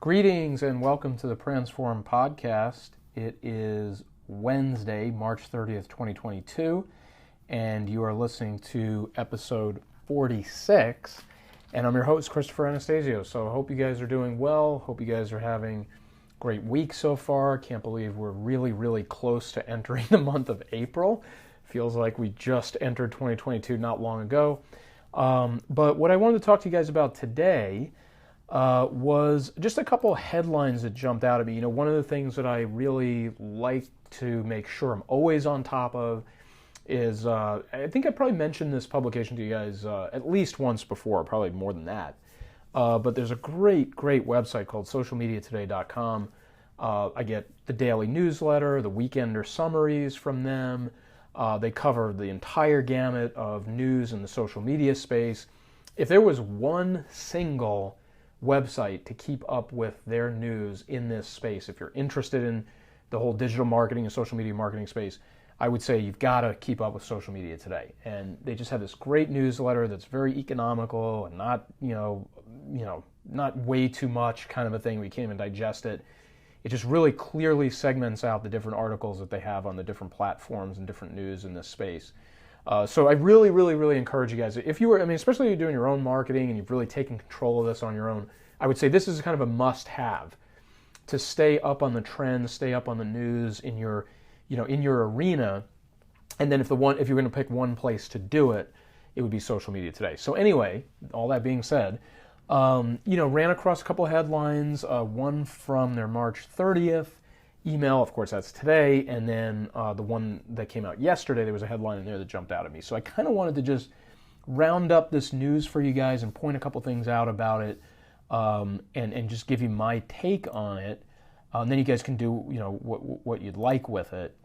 Greetings and welcome to the Transform Podcast. It is Wednesday, March 30th, 2022, and you are listening to episode 46, and I'm your host, Christopher Anastasio. So I hope you guys are doing well. Hope you guys are having a great week so far. Can't believe we're really close to entering the month of April. Feels like we just entered 2022 not long ago. But what I wanted to talk to you guys about today was just a couple of headlines that jumped out at me. You know, one of the things that I really like to make sure I'm always on top of is, I think I probably mentioned this publication to you guys at least once before, probably more than that. But there's a great website called socialmediatoday.com. I get the daily newsletter, the weekender summaries from them. They cover the entire gamut of news in the social media space. If there was one single website to keep up with their news in this space, if you're interested in the whole digital marketing and social media marketing space, I would say you've got to keep up with Social Media Today. And they just have this great newsletter that's very economical and not, not way too much kind of a thing where you can't even digest it. It just really clearly segments out the different articles that they have on the different platforms and different news in this space. So I really encourage you guys, if you were, especially if you're doing your own marketing and you've really taken control of this on your own, I would say this is kind of a must-have to stay up on the trends, stay up on the news in your arena. And then if you're going to pick one place to do it, it would be Social Media Today. So anyway, all that being said, ran across a couple of headlines, one from their March 30th email, of course that's today, and then the one that came out yesterday, there was a headline in there that jumped out at me. So I kind of wanted to just round up this news for you guys and point a couple things out about it, and just give you my take on it. And then you guys can do what you'd like with it.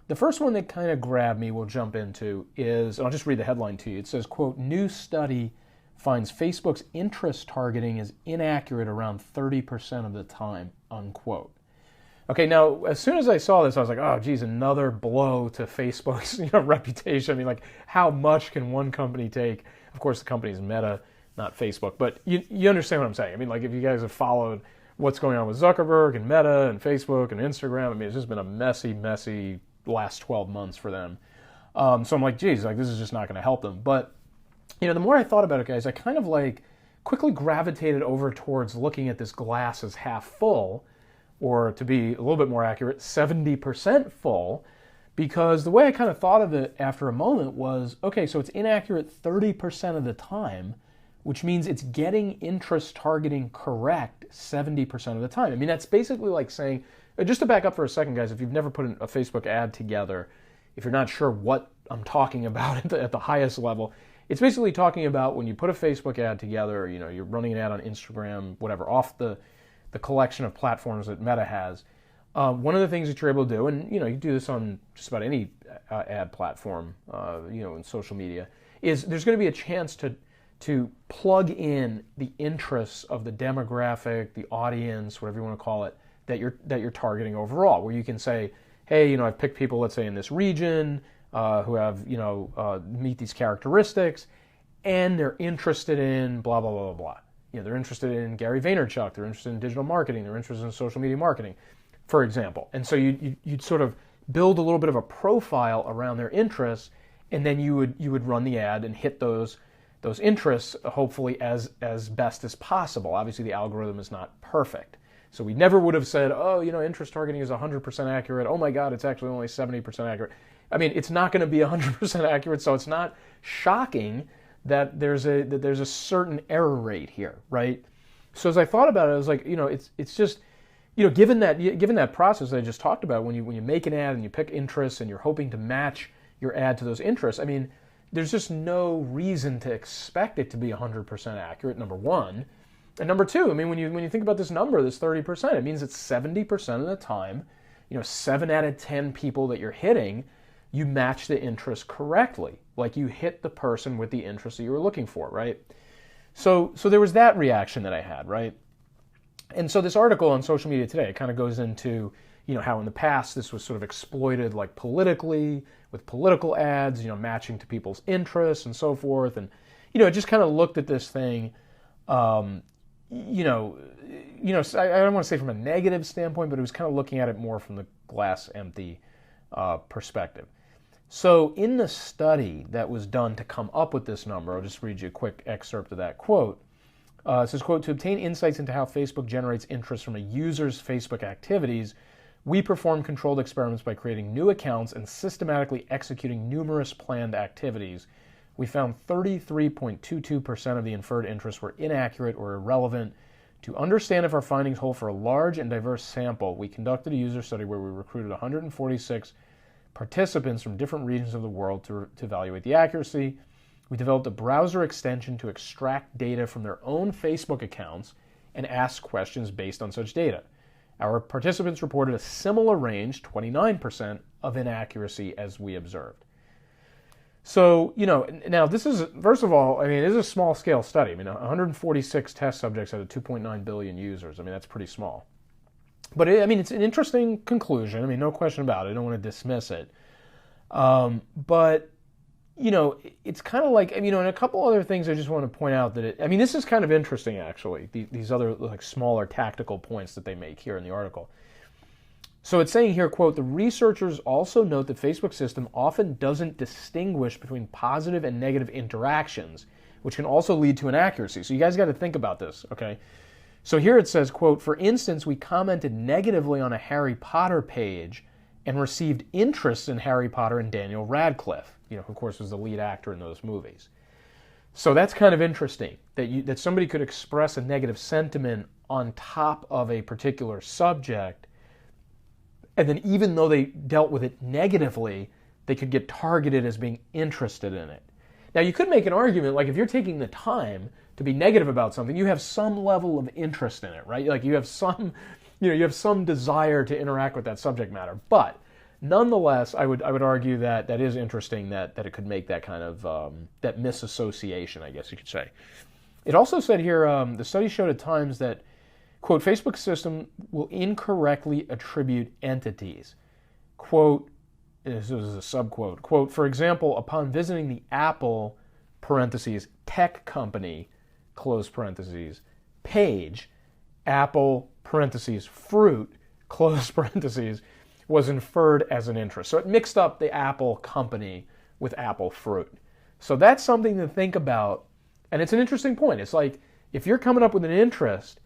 The first one that kind of grabbed me, we'll jump into, is, and I'll just read the headline to you. It says, quote, "New study finds Facebook's interest targeting is inaccurate around 30% of the time," unquote. Okay, now, as soon as I saw this, I was like, oh, geez, another blow to Facebook's reputation. How much can one company take? Of course, the company is Meta, not Facebook, but you understand what I'm saying. If you guys have followed what's going on with Zuckerberg and Meta and Facebook and Instagram, it's just been a messy last 12 months for them. So I'm like, geez, this is just not going to help them. But, the more I thought about it, guys, I kind of quickly gravitated over towards looking at this glass as half full, or to be a little bit more accurate, 70% full, because the way I kind of thought of it after a moment was, okay, so it's inaccurate 30% of the time, which means it's getting interest targeting correct 70% of the time. That's basically like saying, just to back up for a second, guys, if you've never put a Facebook ad together, if you're not sure what I'm talking about at the highest level, it's basically talking about when you put a Facebook ad together, you're running an ad on Instagram, whatever, off the collection of platforms that Meta has. One of the things that you're able to do, and you do this on just about any ad platform, in social media, is there's going to be a chance to plug in the interests of the demographic, the audience, whatever you want to call it, that you're targeting overall. Where you can say, hey, I've picked people, let's say in this region, who have meet these characteristics, and they're interested in blah blah blah blah blah. They're interested in Gary Vaynerchuk, they're interested in digital marketing, they're interested in social media marketing, for example. And so you'd sort of build a little bit of a profile around their interests, and then you would run the ad and hit those interests, hopefully as best as possible. Obviously, the algorithm is not perfect. So we never would have said, oh, interest targeting is 100% accurate. Oh my God, it's actually only 70% accurate. It's not going to be 100% accurate, so it's not shocking that there's a certain error rate here, right? So as I thought about it, I was like, it's just, given that process that I just talked about, when you make an ad and you pick interests and you're hoping to match your ad to those interests, there's just no reason to expect it to be 100% accurate, number one. And number two, when you think about this number, this 30%, it means that 70% of the time, 7 out of 10 people that you're hitting, you match the interest correctly. You hit the person with the interest that you were looking for, right? So there was that reaction that I had, right? And so this article on Social Media Today kind of goes into, how in the past this was sort of exploited politically, with political ads, matching to people's interests and so forth. And, it just kind of looked at this thing, you know, I don't want to say from a negative standpoint, but it was kind of looking at it more from the glass empty perspective. So in the study that was done to come up with this number, I'll just read you a quick excerpt of that quote. It says, quote, "To obtain insights into how Facebook generates interest from a user's Facebook activities, we perform controlled experiments by creating new accounts and systematically executing numerous planned activities. We found 33.22% of the inferred interests were inaccurate or irrelevant. To understand if our findings hold for a large and diverse sample, we conducted a user study where we recruited 146 participants from different regions of the world to evaluate the accuracy. We developed a browser extension to extract data from their own Facebook accounts and ask questions based on such data. Our participants reported a similar range, 29%, of inaccuracy as we observed." So, now this is, first of all, it is a small scale study. 146 test subjects out of 2.9 billion users. That's pretty small. But it's an interesting conclusion. No question about it. I don't want to dismiss it. But, it's kind of like, and a couple other things I just want to point out that this is kind of interesting, actually, these other like smaller tactical points that they make here in the article. So it's saying here, quote, "The researchers also note that Facebook's system often doesn't distinguish between positive and negative interactions, which can also lead to inaccuracy." So you guys got to think about this, okay? So here it says, quote, "For instance, we commented negatively on a Harry Potter page and received interest in Harry Potter and Daniel Radcliffe, who of course was the lead actor in those movies." So that's kind of interesting, that somebody could express a negative sentiment on top of a particular subject, and then even though they dealt with it negatively, they could get targeted as being interested in it. Now, you could make an argument, like if you're taking the time to be negative about something, you have some level of interest in it, right? Like you have some desire to interact with that subject matter. But nonetheless, I would argue that is interesting that it could make that kind of that misassociation, I guess you could say. It also said here, the study showed at times that, quote, "Facebook's system will incorrectly attribute entities." Quote, this is a subquote, quote, "For example, upon visiting the Apple, parentheses, tech company, close parentheses, page, Apple, parentheses, fruit, close parentheses, was inferred as an interest." So it mixed up the Apple company with Apple fruit. So that's something to think about. And it's an interesting point. It's like, if you're coming up with an interest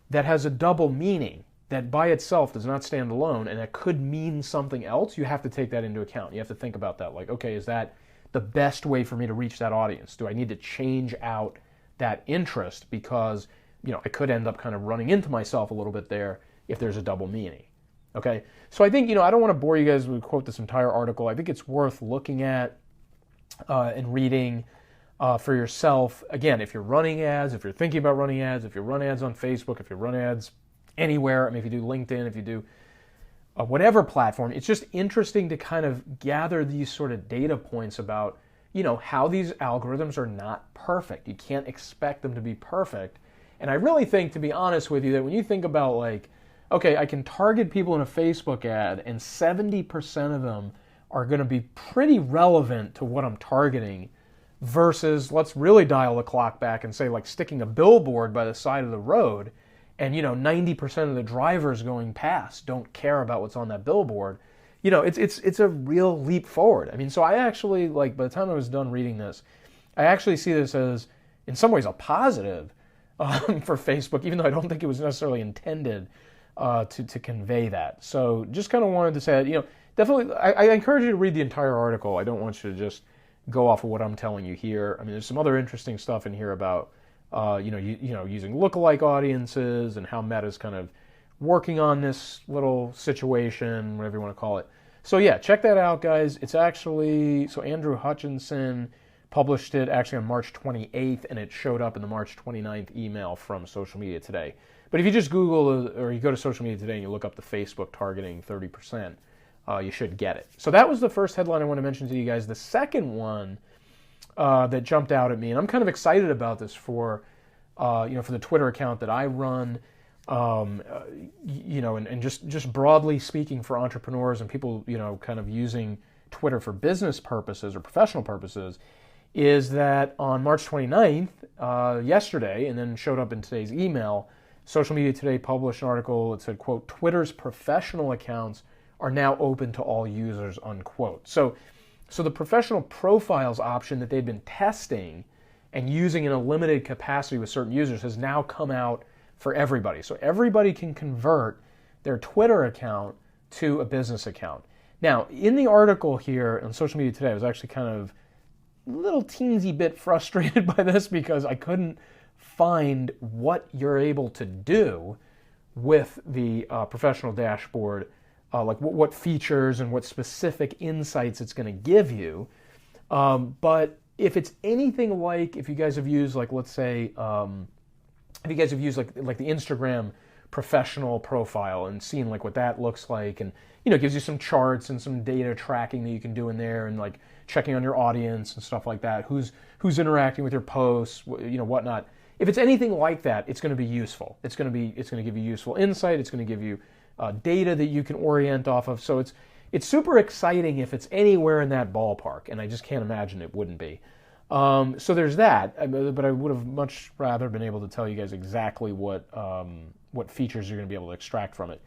that has a double meaning, that by itself does not stand alone, and that could mean something else, you have to take that into account. You have to think about that. Like, okay, is that the best way for me to reach that audience? Do I need to change out that interest because, I could end up kind of running into myself a little bit there if there's a double meaning? Okay, so I think, I don't want to bore you guys with quote this entire article. I think it's worth looking at and reading for yourself. Again, if you're running ads, if you're thinking about running ads, if you run ads on Facebook, if you run ads anywhere, if you do LinkedIn, if you do whatever platform, it's just interesting to kind of gather these sort of data points about, how these algorithms are not perfect. You can't expect them to be perfect. And I really think, to be honest with you, that when you think about like, okay, I can target people in a Facebook ad and 70% of them are going to be pretty relevant to what I'm targeting, versus let's really dial the clock back and say like sticking a billboard by the side of the road and 90% of the drivers going past don't care about what's on that billboard. It's a real leap forward. So I actually, like, by the time I was done reading this, I actually see this as in some ways a positive for Facebook, even though I don't think it was necessarily intended to convey that. So just kind of wanted to say that, definitely I encourage you to read the entire article. I don't want you to just go off of what I'm telling you here. There's some other interesting stuff in here about, using lookalike audiences and how Meta's kind of working on this little situation, whatever you want to call it. So yeah, check that out, guys. It's actually, so Andrew Hutchinson published it actually on March 28th, and it showed up in the March 29th email from Social Media Today. But if you just Google or you go to Social Media Today and you look up the Facebook targeting 30%, you should get it. So that was the first headline I want to mention to you guys. The second one that jumped out at me, and I'm kind of excited about this for the Twitter account that I run, and just broadly speaking for entrepreneurs and people, kind of using Twitter for business purposes or professional purposes, is that on March 29th, yesterday, and then showed up in today's email, Social Media Today published an article that said, quote, Twitter's professional accounts are now open to all users, unquote. So the professional profiles option that they've been testing and using in a limited capacity with certain users has now come out for everybody. So everybody can convert their Twitter account to a business account. Now, in the article here on Social Media Today, I was actually kind of a little teensy bit frustrated by this because I couldn't find what you're able to do with the professional dashboard, like what features and what specific insights it's going to give you. But if it's anything like, if you guys have used, like, let's say, if you guys have used like the Instagram professional profile and seen like what that looks like, and it gives you some charts and some data tracking that you can do in there, and like checking on your audience and stuff like that, who's interacting with your posts, whatnot. If it's anything like that, it's going to be useful. It's going to give you useful insight. It's going to give you data that you can orient off of. So it's super exciting if it's anywhere in that ballpark, and I just can't imagine it wouldn't be. So there's that, but I would have much rather been able to tell you guys exactly what features you're going to be able to extract from it.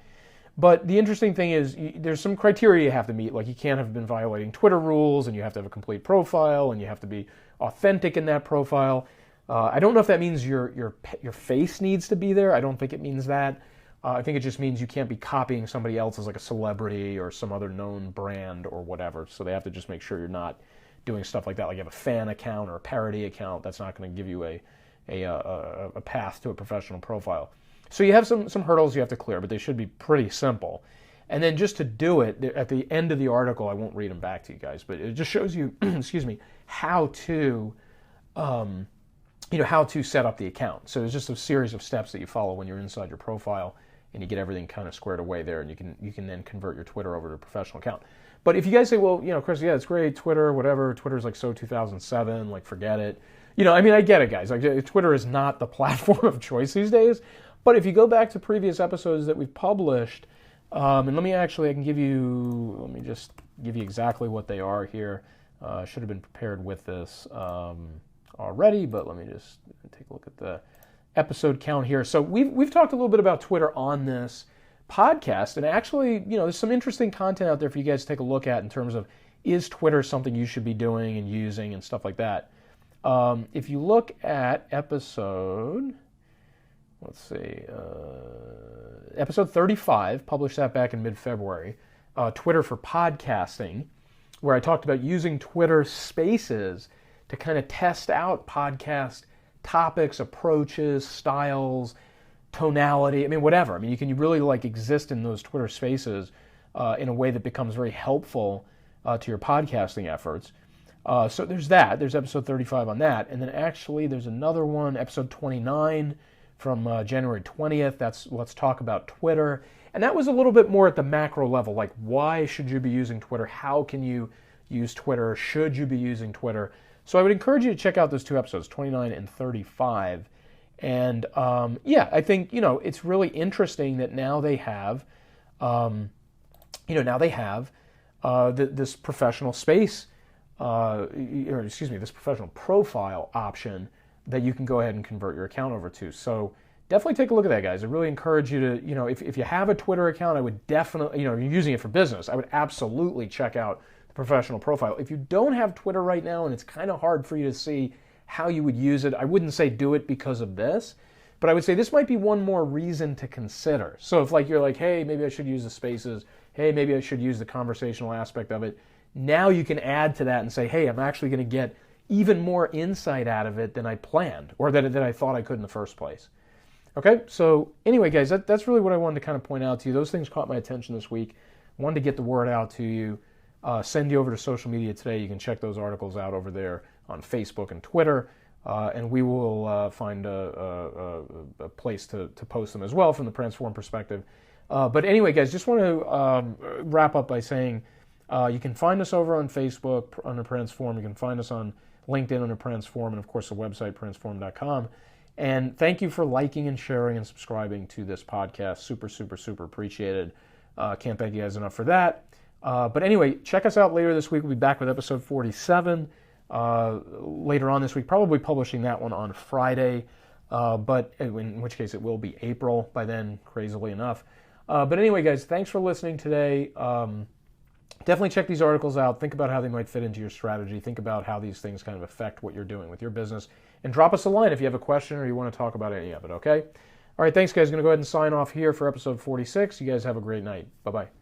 But the interesting thing is there's some criteria you have to meet, like you can't have been violating Twitter rules, and you have to have a complete profile, and you have to be authentic in that profile. I don't know if that means your face needs to be there. I don't think it means that. I think it just means you can't be copying somebody else as like a celebrity or some other known brand or whatever. So they have to just make sure you're not doing stuff like that. Like you have a fan account or a parody account, that's not going to give you a path to a professional profile. So you have some hurdles you have to clear, but they should be pretty simple. And then just to do it, at the end of the article, I won't read them back to you guys, but it just shows you, excuse me, how to set up the account. So there's just a series of steps that you follow when you're inside your profile, and you get everything kind of squared away there, and you can then convert your Twitter over to a professional account. But if you guys say, well, Chris, yeah, it's great, Twitter, whatever, Twitter's like so 2007, like forget it. I get it, guys. Like Twitter is not the platform of choice these days. But if you go back to previous episodes that we've published, and let me just give you exactly what they are here. I should have been prepared with this already, but let me just take a look at the episode count here. So we've talked a little bit about Twitter on this podcast, and actually, there's some interesting content out there for you guys to take a look at in terms of, is Twitter something you should be doing and using and stuff like that. If you look at episode, episode 35, published that back in mid-February, Twitter for podcasting, where I talked about using Twitter Spaces to kind of test out podcast topics, approaches, styles, tonality, whatever. You can really exist in those Twitter Spaces in a way that becomes very helpful to your podcasting efforts. So there's that. There's episode 35 on that. And then actually there's another one, episode 29 from January 20th. That's Let's Talk About Twitter. And that was a little bit more at the macro level, like why should you be using Twitter? How can you use Twitter? Should you be using Twitter? So I would encourage you to check out those two episodes, 29 and 35. And I think, it's really interesting that now they have, this professional space, this professional profile option that you can go ahead and convert your account over to. So definitely take a look at that, guys. I really encourage you to, if you have a Twitter account, I would definitely, you're using it for business, I would absolutely check out the professional profile. If you don't have Twitter right now and it's kind of hard for you to see how you would use it, I wouldn't say do it because of this, but I would say this might be one more reason to consider. So if you're like, hey, maybe I should use the Spaces, hey, maybe I should use the conversational aspect of it, now you can add to that and say, hey, I'm actually going to get even more insight out of it than I planned, or that I thought I could in the first place. Okay, so anyway, guys, that's really what I wanted to kind of point out to you. Those things caught my attention this week. I wanted to get the word out to you, send you over to Social Media Today. You can check those articles out over there on Facebook and Twitter, and we will find a place to post them as well from the Transform perspective. But anyway, guys, just want to wrap up by saying you can find us over on Facebook under Transform. You can find us on LinkedIn under Transform, and of course the website transform.com. And thank you for liking and sharing and subscribing to this podcast. Super, super, super appreciated. Can't thank you guys enough for that. But anyway, check us out later this week. We'll be back with episode 47. later on this week, probably publishing that one on Friday, but in which case it will be April by then, crazily enough. But anyway, guys, thanks for listening today. Definitely check these articles out. Think about how they might fit into your strategy. Think about how these things kind of affect what you're doing with your business. And drop us a line if you have a question or you want to talk about any of it, okay? All right, thanks, guys. Going to go ahead and sign off here for episode 46. You guys have a great night. Bye-bye.